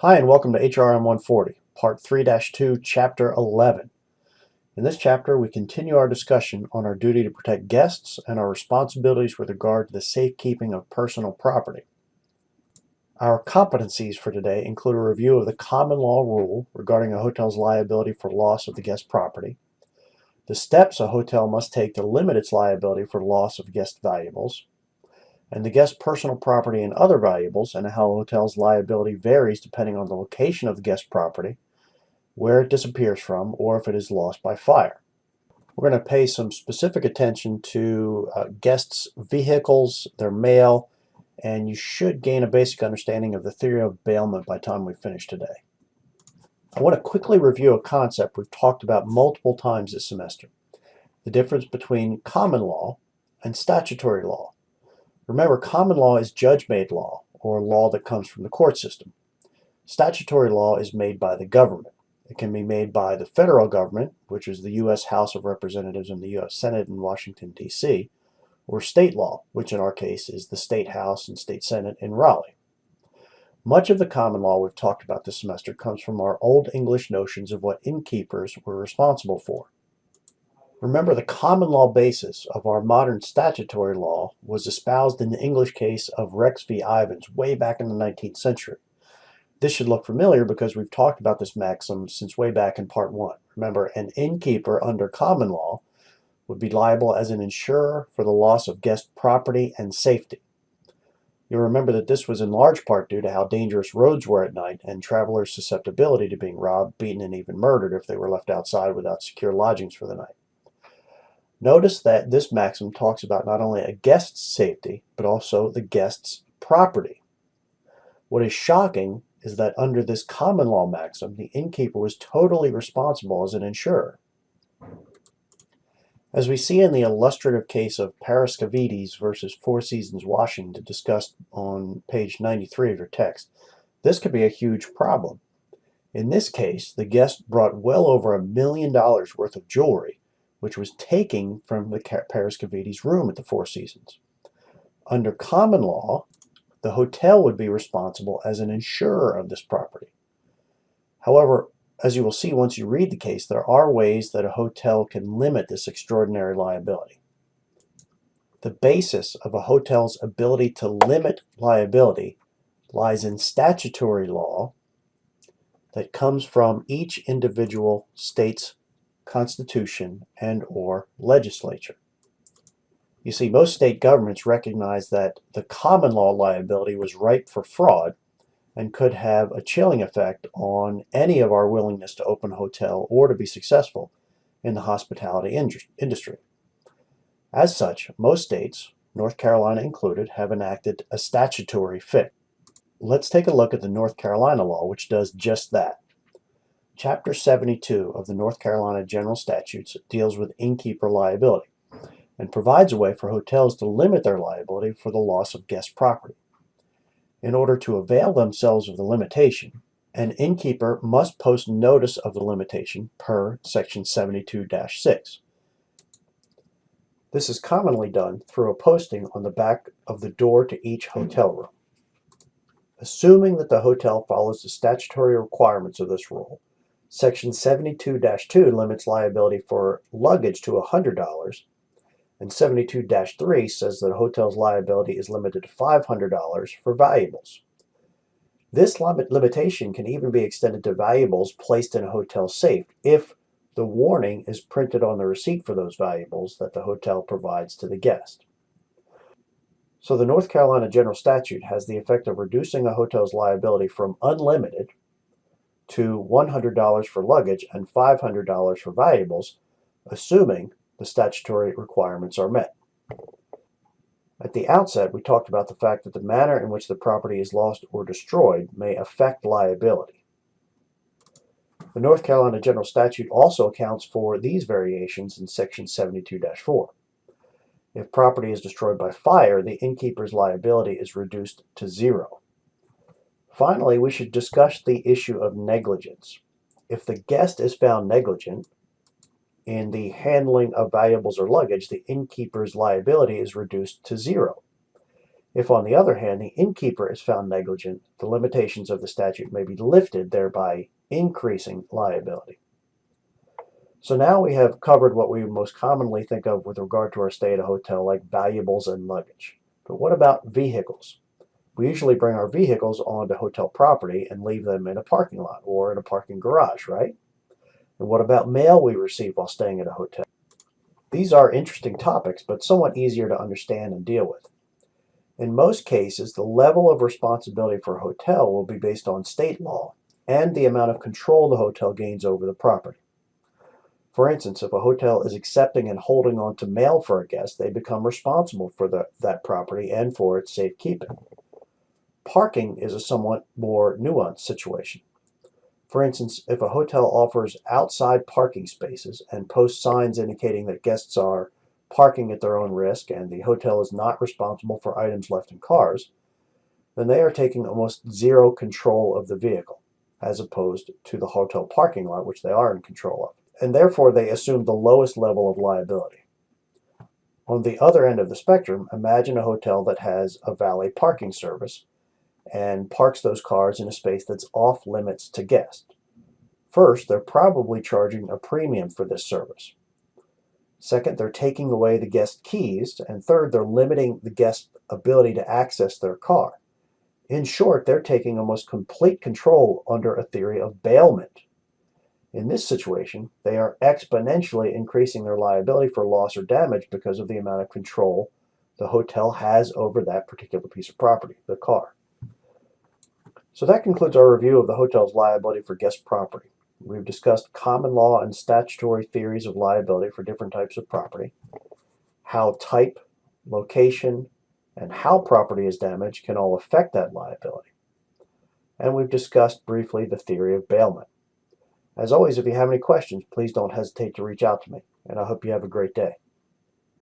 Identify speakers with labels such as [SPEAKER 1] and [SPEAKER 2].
[SPEAKER 1] Hi, and welcome to HRM 140, Part 3-2, Chapter 11. In this chapter, we continue our discussion on our duty to protect guests and our responsibilities with regard to the safekeeping of personal property. Our competencies for today include a review of the common law rule regarding a hotel's liability for loss of the guest property, the steps a hotel must take to limit its liability for loss of guest valuables, and the guest's personal property and other valuables, and how a hotel's liability varies depending on the location of the guest property, where it disappears from, or if it is lost by fire. We're going to pay some specific attention to guests' vehicles, their mail, and you should gain a basic understanding of the theory of bailment by the time we finish today. I want to quickly review a concept we've talked about multiple times this semester: the difference between common law and statutory law. Remember, common law is judge-made law, or law that comes from the court system. Statutory law is made by the government. It can be made by the federal government, which is the U.S. House of Representatives and the U.S. Senate in Washington, D.C., or state law, which in our case is the State House and State Senate in Raleigh. Much of the common law we've talked about this semester comes from our Old English notions of what innkeepers were responsible for. Remember, the common law basis of our modern statutory law was espoused in the English case of Rex v. Ivins way back in the 19th century. This should look familiar because we've talked about this maxim since way back in Part 1. Remember, an innkeeper under common law would be liable as an insurer for the loss of guest property and safety. You'll remember that this was in large part due to how dangerous roads were at night and travelers' susceptibility to being robbed, beaten, and even murdered if they were left outside without secure lodgings for the night. Notice that this maxim talks about not only a guest's safety, but also the guest's property. What is shocking is that under this common law maxim, the innkeeper was totally responsible as an insurer. As we see in the illustrative case of Paraskavides versus Four Seasons Washington discussed on page 93 of your text, this could be a huge problem. In this case, the guest brought well over $1 million worth of jewelry, which was taken from the Paraskavides room at the Four Seasons. Under common law, the hotel would be responsible as an insurer of this property. However, as you will see once you read the case, there are ways that a hotel can limit this extraordinary liability. The basis of a hotel's ability to limit liability lies in statutory law that comes from each individual state's constitution and/or legislature. You see, most state governments recognize that the common law liability was ripe for fraud and could have a chilling effect on any of our willingness to open a hotel or to be successful in the hospitality industry. As such, most states, North Carolina included, have enacted a statutory fix. Let's take a look at the North Carolina law, which does just that. Chapter 72 of the North Carolina General Statutes deals with innkeeper liability and provides a way for hotels to limit their liability for the loss of guest property. In order to avail themselves of the limitation, an innkeeper must post notice of the limitation per Section 72-6. This is commonly done through a posting on the back of the door to each hotel room. Assuming that the hotel follows the statutory requirements of this rule, Section 72-2 limits liability for luggage to $100, and 72-3 says that a hotel's liability is limited to $500 for valuables. This limitation can even be extended to valuables placed in a hotel safe if the warning is printed on the receipt for those valuables that the hotel provides to the guest. So the North Carolina General Statute has the effect of reducing a hotel's liability from unlimited to $100 for luggage and $500 for valuables, assuming the statutory requirements are met. At the outset, we talked about the fact that the manner in which the property is lost or destroyed may affect liability. The North Carolina General Statute also accounts for these variations in Section 72-4. If property is destroyed by fire, the innkeeper's liability is reduced to zero. Finally, we should discuss the issue of negligence. If the guest is found negligent in the handling of valuables or luggage, the innkeeper's liability is reduced to zero. If, on the other hand, the innkeeper is found negligent, the limitations of the statute may be lifted, thereby increasing liability. So now we have covered what we most commonly think of with regard to our stay at a hotel, like valuables and luggage. But what about vehicles? We usually bring our vehicles onto hotel property and leave them in a parking lot or in a parking garage, right? And what about mail we receive while staying at a hotel? These are interesting topics, but somewhat easier to understand and deal with. In most cases, the level of responsibility for a hotel will be based on state law and the amount of control the hotel gains over the property. For instance, if a hotel is accepting and holding on to mail for a guest, they become responsible for that property and for its safekeeping. Parking is a somewhat more nuanced situation. For instance, if a hotel offers outside parking spaces and posts signs indicating that guests are parking at their own risk and the hotel is not responsible for items left in cars, then they are taking almost zero control of the vehicle, as opposed to the hotel parking lot, which they are in control of. And therefore, they assume the lowest level of liability. On the other end of the spectrum, imagine a hotel that has a valet parking service and parks those cars in a space that's off limits to guests. First, they're probably charging a premium for this service. Second, they're taking away the guest keys. And third, they're limiting the guest's ability to access their car. In short, they're taking almost complete control under a theory of bailment. In this situation, they are exponentially increasing their liability for loss or damage because of the amount of control the hotel has over that particular piece of property, the car. So that concludes our review of the hotel's liability for guest property. We've discussed common law and statutory theories of liability for different types of property, how type, location, and how property is damaged can all affect that liability. And we've discussed briefly the theory of bailment. As always, if you have any questions, please don't hesitate to reach out to me, and I hope you have a great day.